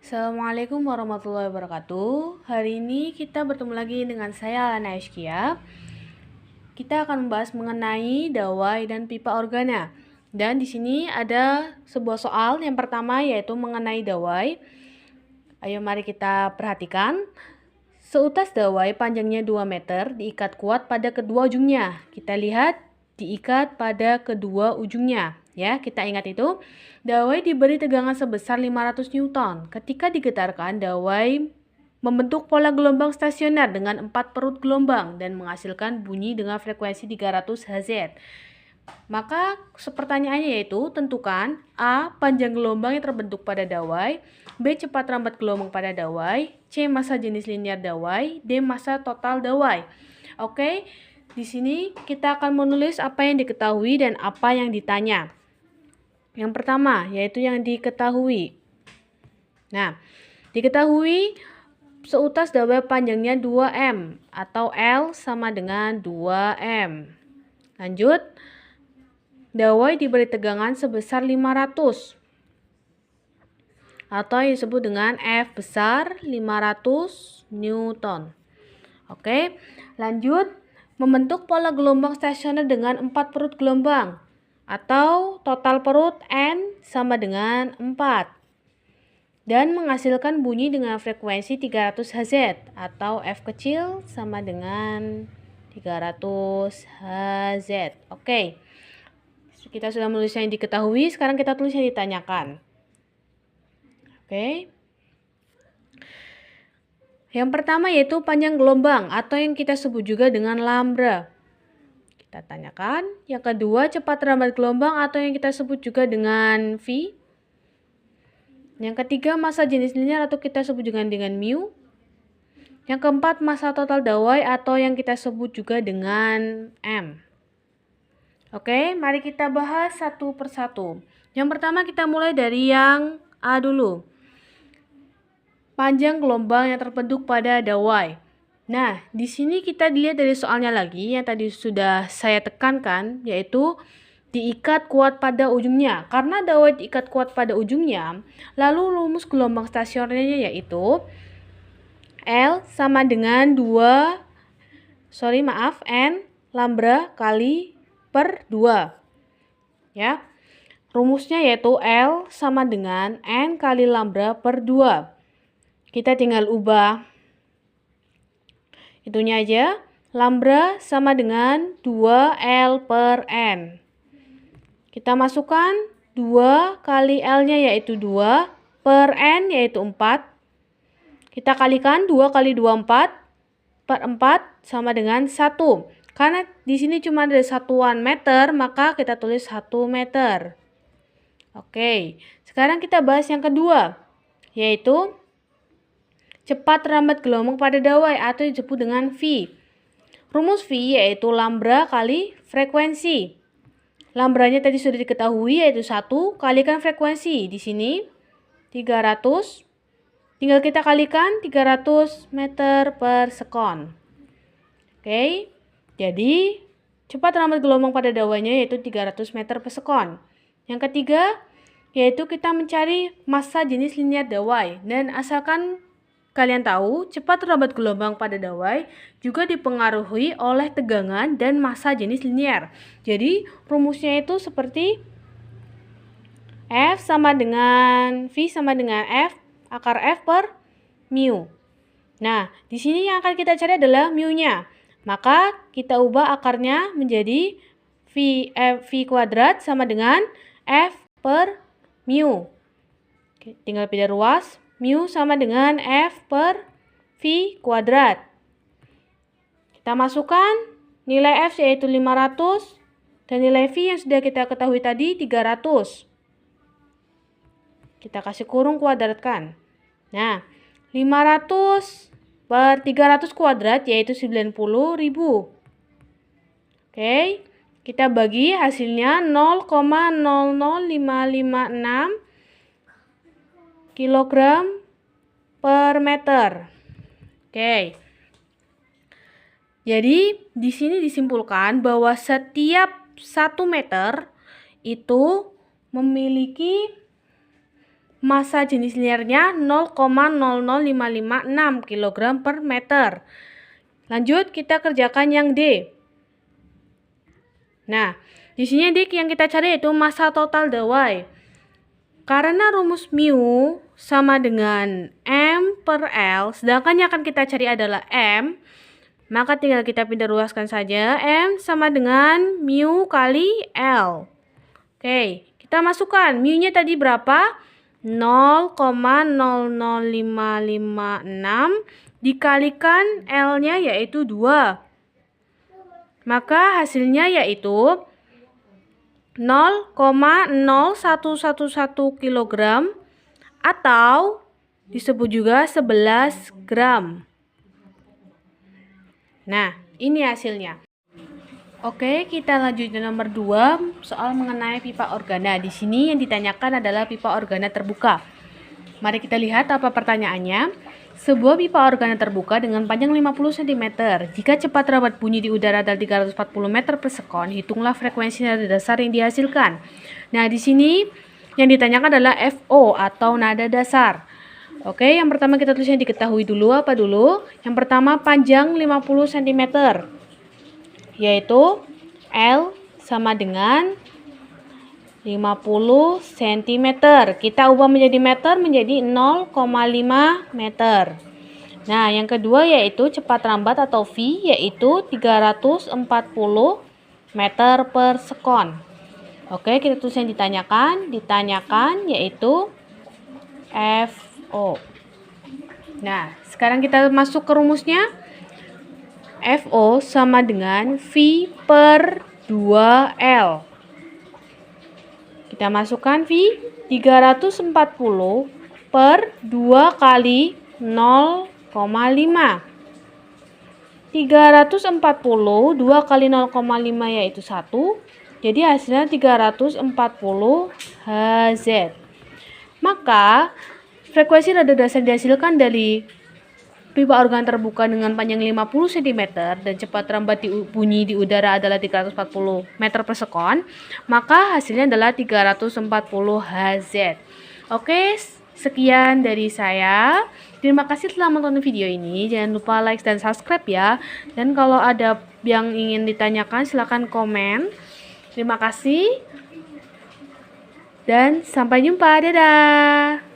Assalamualaikum warahmatullahi wabarakatuh. Hari ini kita bertemu lagi dengan saya Alana Eskia. Kita akan membahas mengenai dawai dan pipa organa. Dan di sini ada sebuah soal yang pertama yaitu mengenai dawai. Ayo mari kita perhatikan. Seutas dawai panjangnya 2 meter diikat kuat pada kedua ujungnya. Kita lihat diikat pada kedua ujungnya. Ya, kita ingat itu. Dawai diberi tegangan sebesar 500 Newton. Ketika digetarkan, dawai membentuk pola gelombang stasioner dengan 4 perut gelombang dan menghasilkan bunyi dengan frekuensi 300 Hz. Maka pertanyaannya yaitu tentukan A. Panjang gelombang yang terbentuk pada dawai, B. Cepat rambat gelombang pada dawai, C. Massa jenis linear dawai, D. Massa total dawai. Oke, di sini kita akan menulis apa yang diketahui dan apa yang ditanya. Yang pertama yaitu yang diketahui. Nah, diketahui seutas dawai panjangnya 2 m atau L sama dengan 2 m. Lanjut. Dawai diberi tegangan sebesar 500 atau yang disebut dengan F besar 500 Newton. Oke, lanjut. Membentuk pola gelombang stasioner dengan 4 perut gelombang atau total perut N sama dengan 4 dan menghasilkan bunyi dengan frekuensi 300 Hz atau F kecil sama dengan 300 Hz. Oke. Kita sudah menulis yang diketahui, sekarang kita tulis yang ditanyakan. Oke. Yang pertama yaitu panjang gelombang atau yang kita sebut juga dengan lambda. Kita tanyakan. Yang kedua, cepat rambat gelombang atau yang kita sebut juga dengan V. Yang ketiga, massa jenis linear atau kita sebut juga dengan mu. Yang keempat, massa total dawai atau yang kita sebut juga dengan M. Oke, mari kita bahas satu persatu. Yang pertama kita mulai dari yang A dulu. Panjang gelombang yang terbentuk pada dawai. Nah, di sini kita dilihat dari soalnya lagi yang tadi sudah saya tekankan, yaitu diikat kuat pada ujungnya. Karena dawai diikat kuat pada ujungnya, lalu rumus gelombang stasionernya yaitu L sama dengan N lambda kali per 2. Ya. Rumusnya yaitu L sama dengan N kali lambda per 2. Kita tinggal ubah itunya aja. Lambda sama dengan 2L per N. Kita masukkan 2 kali L-nya yaitu 2 per N yaitu 4. Kita kalikan 2 kali 2 4 per 4 sama dengan 1. Karena di sini cuma ada satuan meter, maka kita tulis 1 meter. Oke, sekarang kita bahas yang kedua, yaitu cepat rambat gelombang pada dawai atau disebut dengan V. Rumus V yaitu lambda kali frekuensi. Lambdanya tadi sudah diketahui yaitu 1 kalikan frekuensi. Di sini 300. Tinggal kita kalikan 300 meter per sekon. Oke. Jadi, cepat rambat gelombang pada dawainya yaitu 300 meter per sekon. Yang ketiga, yaitu kita mencari massa jenis linear dawai. Dan asalkan kalian tahu, cepat rambat gelombang pada dawai juga dipengaruhi oleh tegangan dan massa jenis linear. Jadi, rumusnya itu seperti F sama dengan V sama dengan F akar F per mu. Nah, di sini yang akan kita cari adalah mu-nya. Maka kita ubah akarnya menjadi V kuadrat sama dengan F per mu. Oke, tinggal pindah ruas. Mu sama dengan F per V kuadrat. Kita masukkan nilai F yaitu 500 dan nilai V yang sudah kita ketahui tadi 300. Kita kasih kurung kuadratkan. Nah, 500 per 300 kuadrat yaitu 90.000. Oke, kita bagi hasilnya 0,00556 kg per meter. Oke. Jadi, di sini disimpulkan bahwa setiap 1 meter itu memiliki massa jenis linearnya 0,00556 kg per meter. Lanjut, kita kerjakan yang D. Nah, di sini dik yang kita cari yaitu massa total dawai. Karena rumus mu sama dengan M per L, sedangkan yang akan kita cari adalah M, maka tinggal kita pindah ruaskan saja. M sama dengan mu kali L. Oke, kita masukkan. Mu-nya tadi berapa? 0,00556 dikalikan L-nya yaitu 2. Maka hasilnya yaitu 0,0111 kg atau disebut juga 11 gram. Nah, ini hasilnya. Oke, kita lanjut ke nomor 2, soal mengenai pipa organa. Di sini yang ditanyakan adalah pipa organa terbuka. Mari kita lihat apa pertanyaannya. Sebuah pipa organa terbuka dengan panjang 50 cm. Jika cepat rambat bunyi di udara adalah 340 meter per sekon, hitunglah frekuensi nada dasar yang dihasilkan. Nah, di sini yang ditanyakan adalah FO atau nada dasar. Oke, yang pertama kita tulis yang diketahui dulu. Apa dulu? Yang pertama panjang 50 cm, yaitu L sama dengan 50 cm. Kita ubah menjadi meter menjadi 0,5 meter. Nah, yang kedua yaitu cepat rambat atau V yaitu 340 meter per sekon. Oke, kita tulis yang ditanyakan. Ditanyakan yaitu FO. Nah, sekarang kita masuk ke rumusnya. FO sama dengan V per 2L. Kita masukkan V 340 per 2 kali 0,5. 340 2 kali 0,5 yaitu 1. Jadi hasilnya 340 Hz. Maka frekuensi nada dasar dihasilkan dari pipa organ terbuka dengan panjang 50 cm dan cepat rambat bunyi di udara adalah 340 meter per sekon, maka hasilnya adalah 340 Hz. Oke, sekian dari saya. Terima kasih telah menonton video ini. Jangan lupa like dan subscribe ya. Dan kalau ada yang ingin ditanyakan silahkan komen. Terima kasih. Dan sampai jumpa. Dadah.